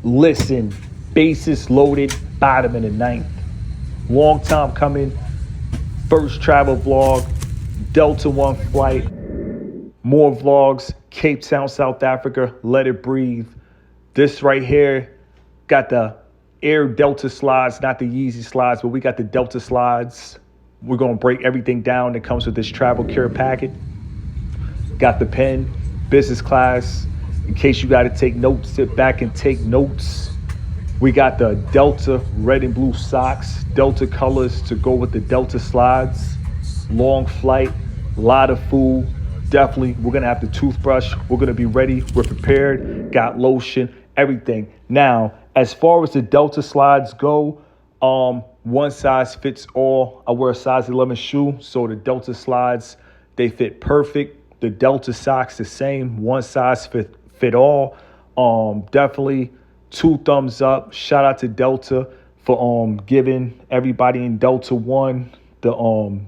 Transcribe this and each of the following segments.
Listen, bases loaded, bottom in the ninth. Long time coming. First travel vlog, Delta One flight. More vlogs, Cape Town, South Africa, let it breathe. This right here got the Air Delta slides, not the Yeezy slides, but we got the Delta slides. We're going to break everything down that comes with this travel care packet. Got the pen, business class. In case you got to take notes, sit back and take notes. We got the Delta red and blue socks, Delta colors to go with the Delta slides. Long flight, a lot of food. Definitely, we're going to have the toothbrush. We're going to be ready. We're prepared. Got lotion, everything. Now, as far as the Delta slides go, one size fits all. I wear a size 11 shoe, so the Delta slides, they fit perfect. The Delta socks, the same. One size fit all. Definitely 2 thumbs up. Shout out to Delta for giving everybody in Delta One the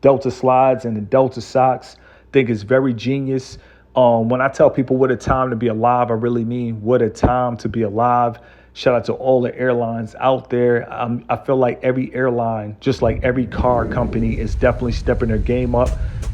Delta slides and the Delta socks. Think it's very genius. When I tell people what a time to be alive, I really mean what a time to be alive. Shout out to all the airlines out there. I feel like every airline, just like every car company, is definitely stepping their game up.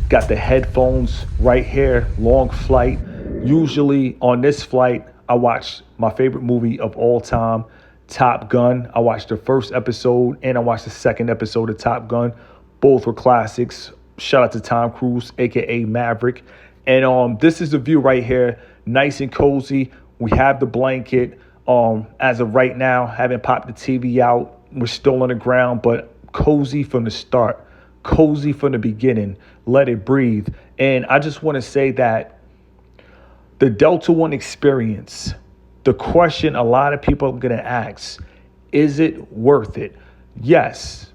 Got the headphones right here, long flight. Usually on this flight, I watch my favorite movie of all time, Top Gun. I watched the first episode and I watched the second episode of Top Gun. Both were classics. Shout out to Tom Cruise, aka Maverick. And this is the view right here, nice and cozy. We have the blanket. As of right now, haven't popped the TV out. We're still on the ground, but cozy from the start, cozy from the beginning. Let it breathe. And I just want to say that the Delta One experience, the question a lot of people are going to ask, is it worth it? Yes.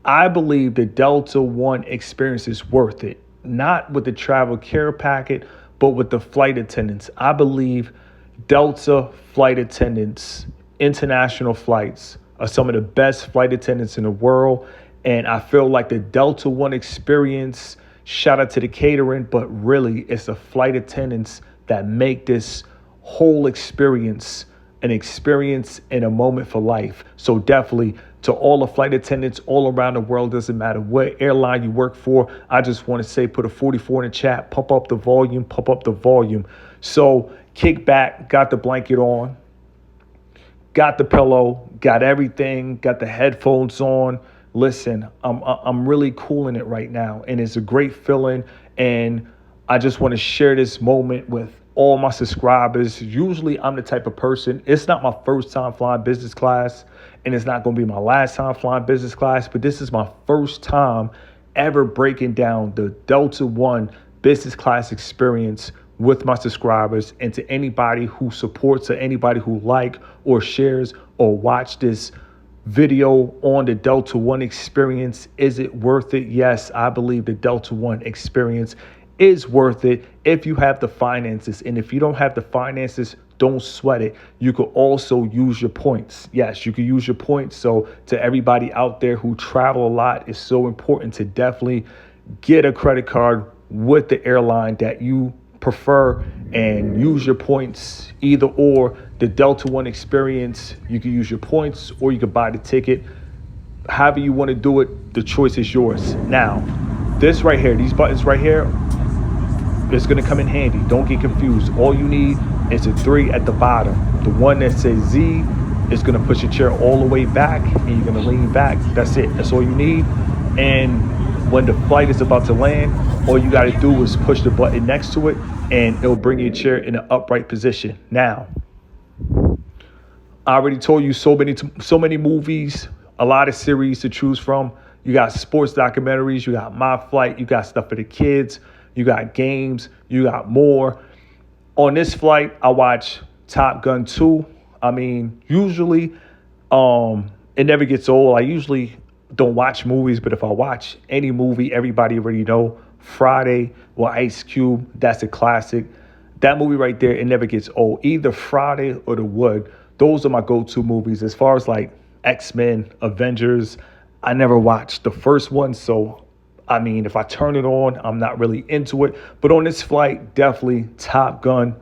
I believe the Delta One experience is worth it, not with the travel care packet, but with the flight attendants. I believe Delta flight attendants, international flights, are some of the best flight attendants in the world. And I feel like the Delta One experience, shout out to the catering, but really it's the flight attendants that make this whole experience an experience and a moment for life. So definitely, to all the flight attendants all around the world, doesn't matter what airline you work for, I just want to say, put a 44 in the chat, pump up the volume, pump up the volume. So kick back, got the blanket on, got the pillow, got everything, got the headphones on. Listen, I'm really cooling it right now, and it's a great feeling. And I just want to share this moment with all my subscribers. Usually I'm the type of person, it's not my first time flying business class, and it's not going to be my last time flying business class, but this is my first time ever breaking down the Delta One business class experience with my subscribers. And to anybody who supports or anybody who like or shares or watch this video on the Delta One experience, is it worth it? Yes, I believe the Delta One experience is worth it if you have the finances. And if you don't have the finances, don't sweat it. You could also use your points. Yes, you can use your points. So to everybody out there who travel a lot, it's so important to definitely get a credit card with the airline that you prefer and use your points. Either or, the Delta One experience, you can use your points or you can buy the ticket. However you want to do it, the choice is yours. Now, this right here, these buttons right here, it's going to come in handy. Don't get confused. All you need is a 3 at the bottom. The one that says Z is going to push your chair all the way back, and you're going to lean back. That's it. That's all you need. And when the flight is about to land, all you got to do is push the button next to it, and it'll bring your chair in an upright position. Now, I already told you so many movies, a lot of series to choose from. You got sports documentaries, you got My Flight, you got stuff for the kids, you got games, you got more. On this flight, I watch Top Gun 2. I mean, usually it never gets old. I usually don't watch movies, but if I watch any movie, everybody already know Friday with Ice Cube, that's a classic. That movie right there, it never gets old. Either Friday or The Wood, those are my go-to movies. As far as like X-Men, Avengers, I never watched the first one, so I mean, if I turn it on, I'm not really into it. But on this flight, definitely Top Gun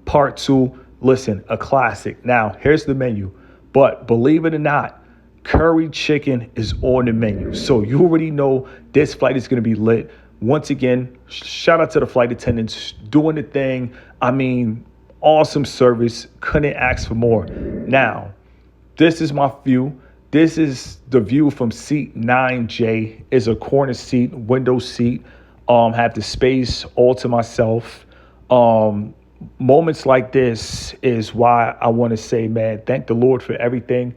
Part 2. Listen, a classic. Now, here's the menu. But believe it or not, curry chicken is on the menu. So you already know this flight is going to be lit. Once again, shout out to the flight attendants doing the thing. I mean, awesome service. Couldn't ask for more. Now, this is my view. This is the view from seat 9J. It's a corner seat, window seat. Have the space all to myself. Moments like this is why I want to say, man, thank the Lord for everything.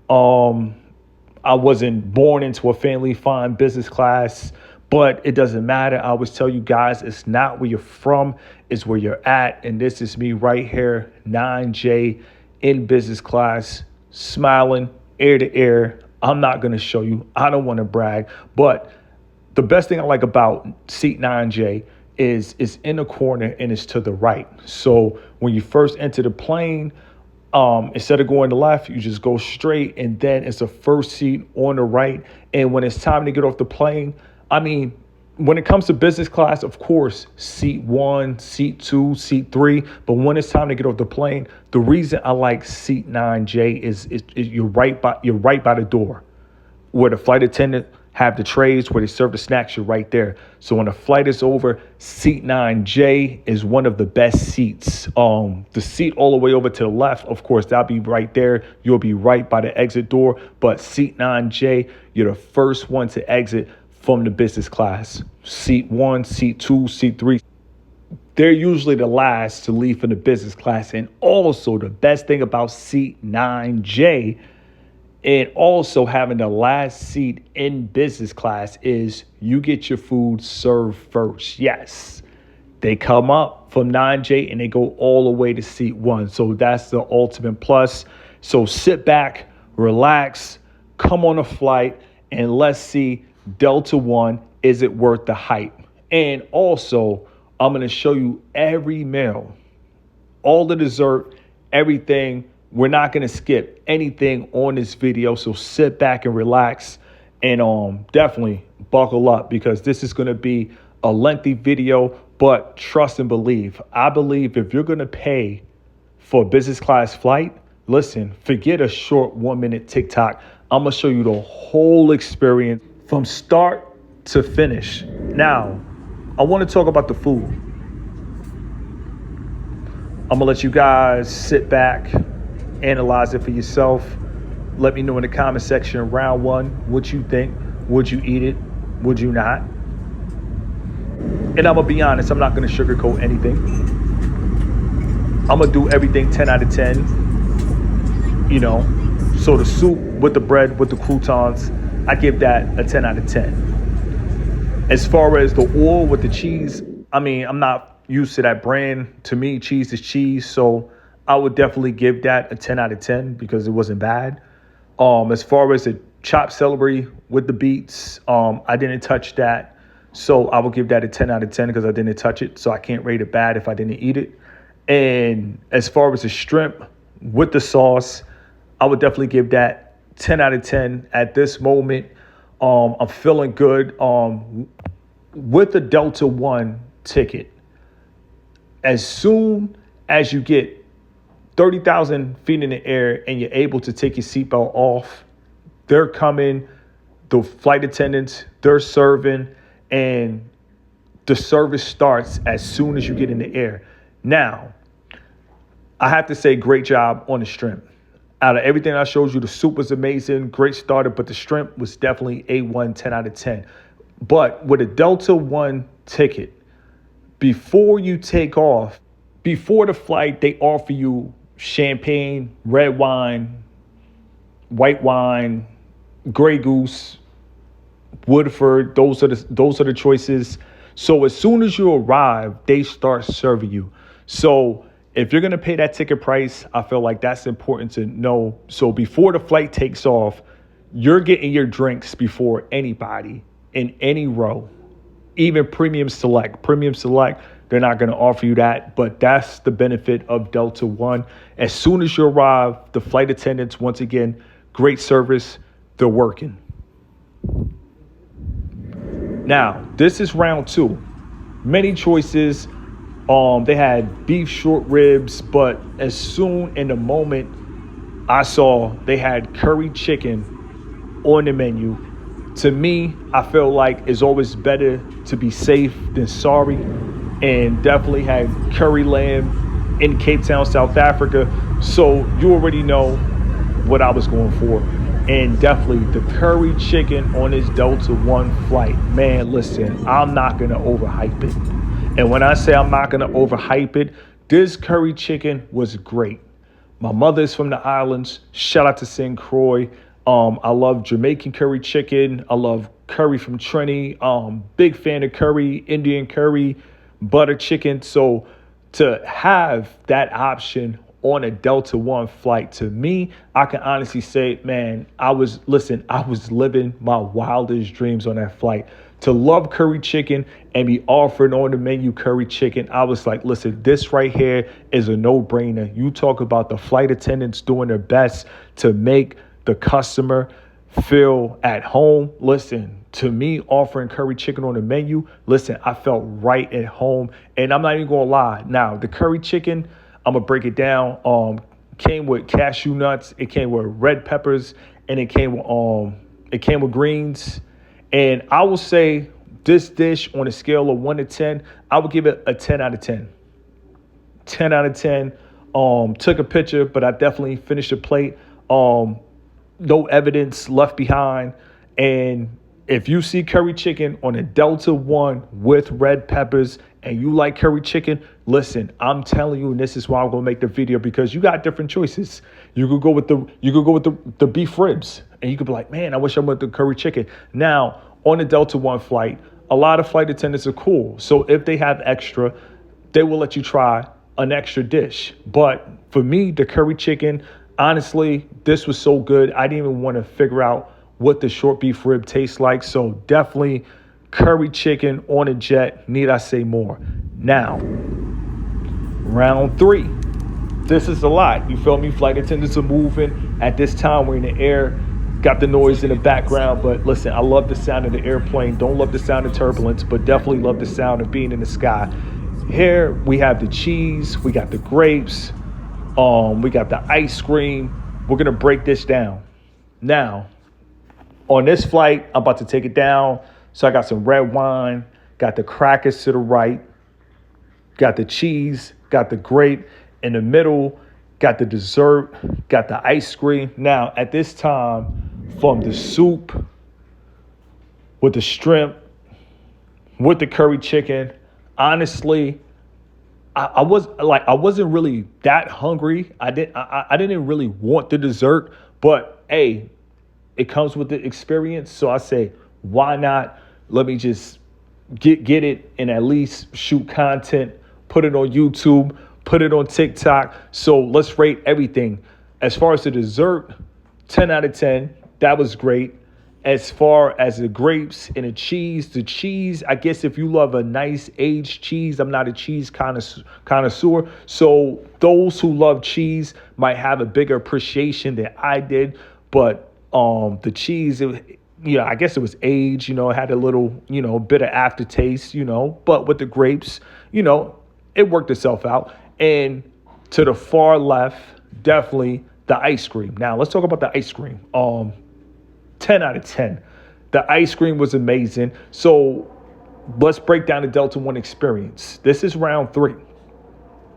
I wasn't born into a family flying business class, but it doesn't matter. I always tell you guys, it's not where you're from, it's where you're at. And this is me right here, 9J in business class, smiling ear to ear. I'm not going to show you. I don't want to brag, but the best thing I like about seat 9J is it's in the corner and it's to the right. So when you first enter the plane, instead of going to the left, you just go straight, and then it's the first seat on the right. And when it's time to get off the plane, I mean, when it comes to business class, of course, seat 1, seat 2, seat 3. But when it's time to get off the plane, the reason I like seat 9J is you're right by the door where the flight attendant have the trays where they serve the snacks. You're right there. So when the flight is over, seat 9J is one of the best seats. The seat all the way over to the left, of course, that'll be right there. You'll be right by the exit door. But seat 9J, you're the first one to exit from the business class. Seat 1, seat 2, seat 3. They're usually the last to leave from the business class. And also the best thing about seat 9J and also having the last seat in business class is you get your food served first. Yes, they come up from 9J and they go all the way to seat 1. So that's the ultimate plus. So sit back, relax, come on a flight, and let's see Delta One, is it worth the hype? And also, I'm going to show you every meal, all the dessert, everything. We're not going to skip anything on this video. So sit back and relax, and definitely buckle up, because this is going to be a lengthy video, but trust and believe. I believe if you're going to pay for a business class flight, listen, forget a short 1-minute TikTok. I'm going to show you the whole experience from start to finish. Now, I want to talk about the food. I'm going to let you guys sit back, analyze it for yourself. Let me know in the comment section, round 1, what you think. Would you eat it? Would you not? And I'm going to be honest, I'm not going to sugarcoat anything. I'm going to do everything 10 out of 10. You know, so the soup with the bread, with the croutons, I give that a 10 out of 10. As far as the oil with the cheese, I mean, I'm not used to that brand. To me, cheese is cheese. So I would definitely give that a 10 out of 10 because it wasn't bad. As far as the chopped celery with the beets, I didn't touch that. So I would give that a 10 out of 10 because I didn't touch it. So I can't rate it bad if I didn't eat it. And as far as the shrimp with the sauce, I would definitely give that 10 out of 10 at this moment. I'm feeling good. With the Delta One ticket, as soon as you get 30,000 feet in the air and you're able to take your seatbelt off, they're coming, the flight attendants, they're serving, and the service starts as soon as you get in the air. Now, I have to say, great job on the shrimp. Out of everything I showed you, the soup was amazing, great starter, but the shrimp was definitely A1, 10 out of 10. But with a Delta One ticket, before you take off, before the flight, they offer you champagne, red wine, white wine, Grey Goose, Woodford. Those are the choices. So as soon as you arrive, they start serving you. So if you're going to pay that ticket price, I feel like that's important to know. So before the flight takes off, you're getting your drinks before anybody in any row, even Premium Select. Premium Select, they're not going to offer you that, but that's the benefit of Delta One. As soon as you arrive, the flight attendants, once again, great service, they're working. Now, this is round 2. Many choices. They had beef short ribs, but as soon in the moment I saw they had curry chicken on the menu, to me, I feel like it's always better to be safe than sorry, and definitely had curry lamb in Cape Town, South Africa. So you already know what I was going for. And definitely the curry chicken on this Delta One flight. Man, listen, I'm not gonna overhype it. And when I say I'm not gonna overhype it, this curry chicken was great. My mother is from the islands. Shout out to St. Croix. I love Jamaican curry chicken. I love curry from Trini. Big fan of curry, Indian curry, butter chicken. So to have that option on a Delta One flight, to me, I can honestly say, man, I was living my wildest dreams on that flight. To love curry chicken and be offered on the menu curry chicken, I was like, listen, this right here is a no-brainer. You talk about the flight attendants doing their best to make the customer feel at home. Listen, to me, offering curry chicken on the menu, listen, I felt right at home. And I'm not even gonna lie. Now, the curry chicken, I'm gonna break it down. Came with cashew nuts, it came with red peppers, and it came with greens. And I will say this dish on a scale of 1 to 10, I would give it a 10 out of 10. 10 out of 10. Took a picture, but I definitely finished the plate. No evidence left behind. And if you see curry chicken on a Delta One with red peppers and you like curry chicken, listen, I'm telling you, and this is why I'm gonna make the video, because you got different choices. You could go with the beef ribs, and you could be like, man, I wish I went the curry chicken. Now, on the Delta One flight, a lot of flight attendants are cool. So if they have extra, they will let you try an extra dish. But for me, the curry chicken, honestly, this was so good. I didn't even want to figure out what the short beef rib tastes like. So definitely curry chicken on a jet. Need I say more? Now, round 3. This is a lot. You feel me? Flight attendants are moving. At this time, we're in the air. Got the noise in the background, but listen, I love the sound of the airplane. Don't love the sound of turbulence, but definitely love the sound of being in the sky. Here we have the cheese, we got the grapes, we got the ice cream. We're gonna break this down. Now, on this flight, I'm about to take it down. So I got some red wine, got the crackers to the right, got the cheese, got the grape in the middle, got the dessert, got the ice cream. Now, at this time, from the soup, with the shrimp, with the curry chicken, honestly, I wasn't really that hungry. I didn't really want the dessert, but hey, it comes with the experience. So I say, why not? Let me just get it and at least shoot content, put it on YouTube, put it on TikTok. So let's rate everything. As far as the dessert, 10 out of 10. That was great. As far as the grapes and the cheese, I guess if you love a nice aged cheese, I'm not a cheese connoisseur. So those who love cheese might have a bigger appreciation than I did. But the cheese, I guess it was aged, it had a little, bit of aftertaste, but with the grapes, it worked itself out. And to the far left, definitely the ice cream. Now let's talk about the ice cream. 10 out of 10. The ice cream was amazing. So let's break down the Delta One experience. This is round 3.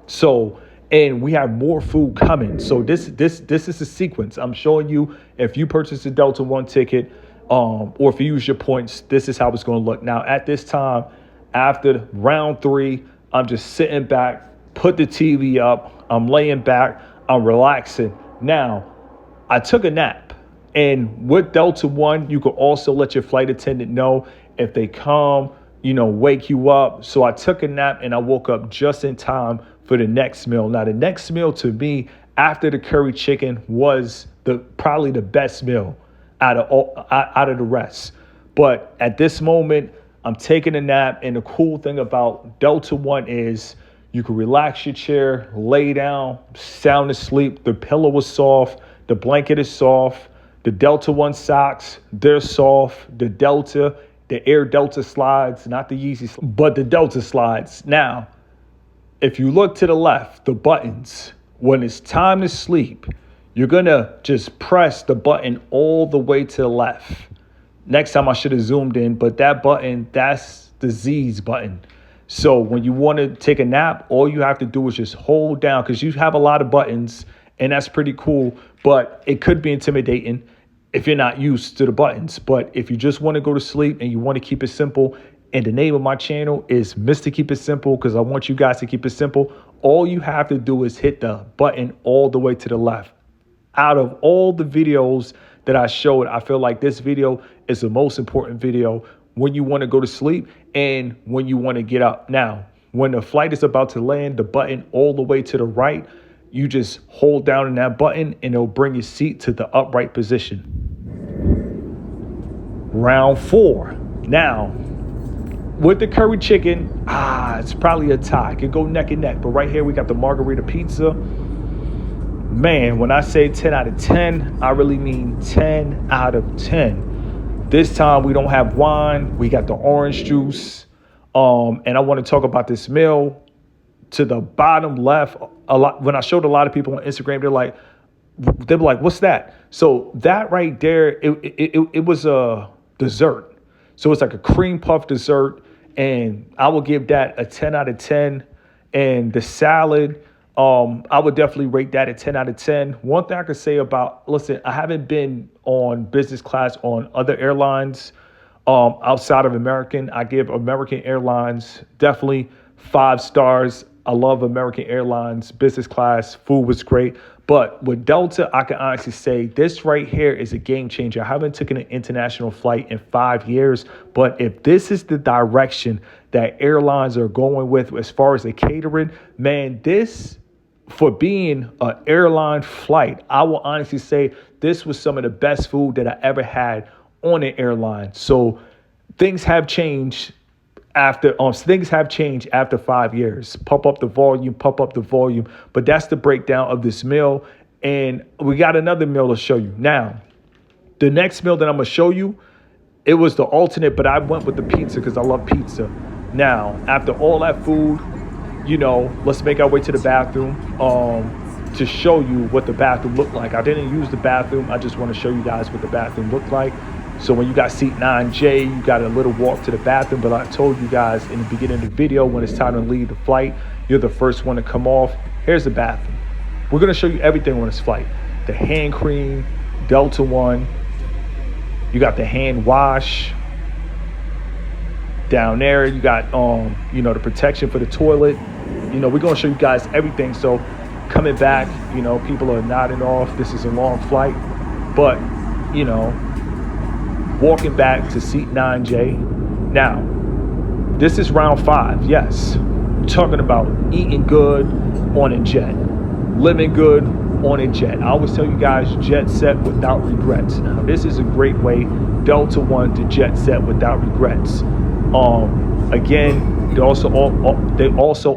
So, and we have more food coming. So this is a sequence. I'm showing you, if you purchase a Delta One ticket, or if you use your points, this is how it's going to look. Now, at this time, after round 3, I'm just sitting back, put the TV up, I'm laying back, I'm relaxing. Now, I took a nap. And with Delta One, you could also let your flight attendant know if they come, wake you up. So I took a nap and I woke up just in time for the next meal. Now, the next meal to me, after the curry chicken, was probably the best meal out of the rest. But at this moment, I'm taking a nap. And the cool thing about Delta One is you can relax your chair, lay down, sound asleep. The pillow was soft. The blanket is soft. The Delta One socks, they're soft. The Air Delta slides, not the Yeezy, but the Delta slides. Now, If you look to the left, the buttons, when it's time to sleep, you're going to just press the button all the way to the left. Next time I should have zoomed in, but that button, that's the Z's button. So when you want to take a nap, all you have to do is just hold down, because you have a lot of buttons and that's pretty cool, but it could be intimidating if you're not used to the buttons. But if you just want to go to sleep and you want to keep it simple, and the name of my channel is Mr. Keep It Simple, because I want you guys to keep it simple, all you have to do is hit the button all the way to the left. Out of all the videos that I showed, I feel like this video is the most important video when you want to go to sleep and when you want to get up. Now, when the flight is about to land, the button all the way to the right, you just hold down on that button and it'll bring your seat to the upright position. Round 4. Now, with the curry chicken, it's probably a tie. It could go neck and neck. But right here, we got the margarita pizza. Man, when I say 10 out of 10, I really mean 10 out of 10. This time, we don't have wine. We got the orange juice. And I want to talk about this meal. To the bottom left, when I showed a lot of people on Instagram, they were like, what's that? So that right there, it was a dessert. So it's like a cream puff dessert, and I will give that a 10 out of 10. And the salad, I would definitely rate that a 10 out of 10. One thing I could say listen, I haven't been on business class on other airlines outside of American. I give American Airlines definitely 5 stars. I love American Airlines business class. Food was great. But with Delta, I can honestly say this right here is a game changer. I haven't taken an international flight in 5 years, but if this is the direction that airlines are going with as far as the catering, man, this, for being an airline flight, I will honestly say this was some of the best food that I ever had on an airline. So things have changed after 5 years. Pump up the volume. But that's the breakdown of this meal. And we got another meal to show you. Now, the next meal that I'm going to show you, it was the alternate, but I went with the pizza because I love pizza. Now, after all that food, let's make our way to the bathroom to show you what the bathroom looked like. I didn't use the bathroom. I just want to show you guys what the bathroom looked like. So when you got seat 9J, you got a little walk to the bathroom. But I told you guys in the beginning of the video, when it's time to leave the flight, you're the first one to come off. Here's the bathroom. We're going to show you everything on this flight. The hand cream, Delta One. You got the hand wash. Down there, you got, the protection for the toilet. We're going to show you guys everything. So coming back, people are nodding off. This is a long flight. But, walking back to seat 9J. Now, this is round 5. Yes, I'm talking about eating good on a jet, living good on a jet. I always tell you guys, jet set without regrets. Now, this is a great way, Delta One, to jet set without regrets. Again, they also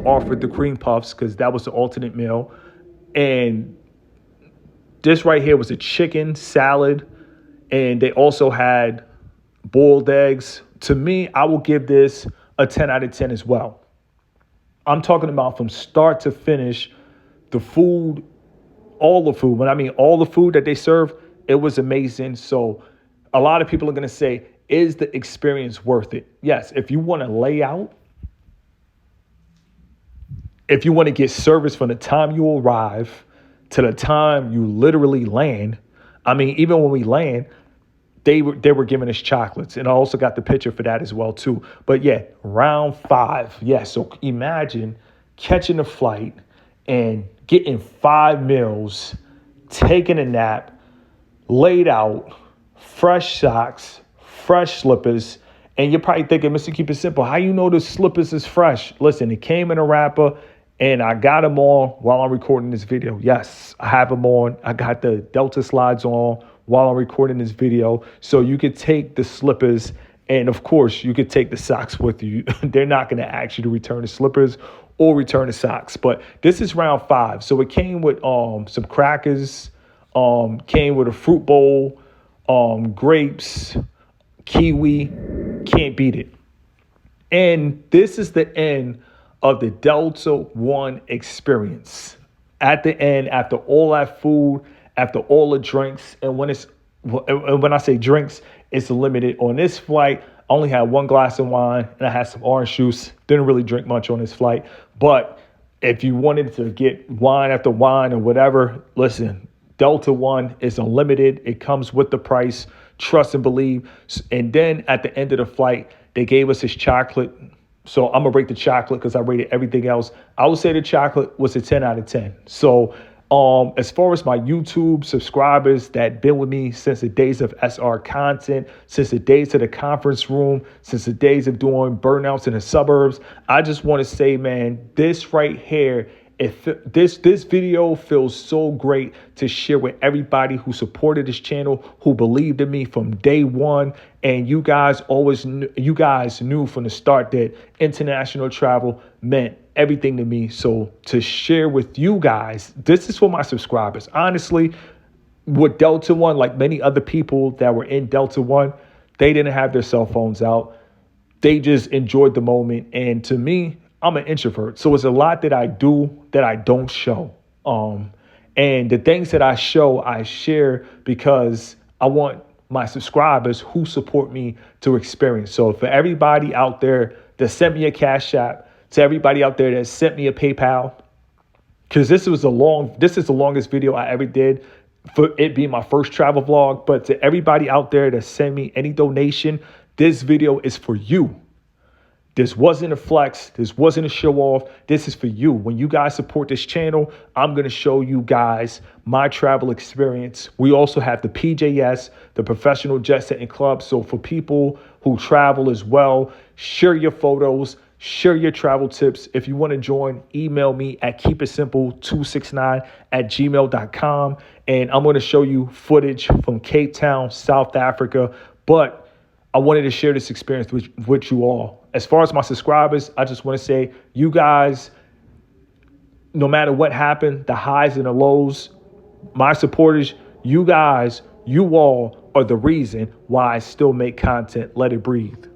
offered the cream puffs because that was the alternate meal, and this right here was a chicken salad. And they also had boiled eggs. To me, I will give this a 10 out of 10 as well. I'm talking about from start to finish, the food, all the food. When I mean all the food that they serve, it was amazing. So a lot of people are going to say, is the experience worth it? Yes, if you want to lay out, if you want to get service from the time you arrive to the time you literally land. I mean, even when we land, they were giving us chocolates. And I also got the picture for that as well, too. But yeah, round 5. Yeah, so imagine catching a flight and getting 5 meals, taking a nap, laid out, fresh socks, fresh slippers. And you're probably thinking, Mr. Keep It Simple, how you know the slippers is fresh? Listen, it came in a wrapper. And I got them on while I'm recording this video. Yes, I have them on. I got the Delta slides on while I'm recording this video. So you could take the slippers, and of course, you could take the socks with you. They're not going to ask you to return the slippers or return the socks. But this is round 5. So it came with some crackers, came with a fruit bowl, grapes, kiwi. Can't beat it. And this is the end of the Delta One experience. At the end, after all that food, after all the drinks, and when I say drinks, it's limited. On this flight, I only had one glass of wine and I had some orange juice. Didn't really drink much on this flight, but if you wanted to get wine after wine or whatever, listen, Delta One is unlimited. It comes with the price. Trust and believe. And then at the end of the flight, they gave us this chocolate. So I'm gonna rate the chocolate because I rated everything else. I would say the chocolate was a 10 out of 10. So as far as my YouTube subscribers that been with me since the days of SR content, since the days of the conference room, since the days of doing burnouts in the suburbs, I just want to say, man, this right here, this video feels so great to share with everybody who supported this channel, who believed in me from day one. And you guys knew from the start that international travel meant everything to me. So to share with you guys, this is for my subscribers. Honestly, with Delta One, like many other people that were in Delta One, they didn't have their cell phones out. They just enjoyed the moment. And to me, I'm an introvert. So it's a lot that I do that I don't show. And the things that I show, I share because I want my subscribers who support me to experience. So for everybody out there that sent me a Cash App, to everybody out there that sent me a PayPal, because this is the longest video I ever did for it being my first travel vlog. But to everybody out there that sent me any donation, this video is for you. This wasn't a flex. This wasn't a show off. This is for you. When you guys support this channel, I'm going to show you guys my travel experience. We also have the PJS, the Professional Jet Setting Club. So for people who travel as well, share your photos, share your travel tips. If you want to join, email me at keepitsimple269@gmail.com. And I'm going to show you footage from Cape Town, South Africa. But I wanted to share this experience with you all. As far as my subscribers, I just want to say, you guys, no matter what happened, the highs and the lows, my supporters, you guys, you all are the reason why I still make content. Let it breathe.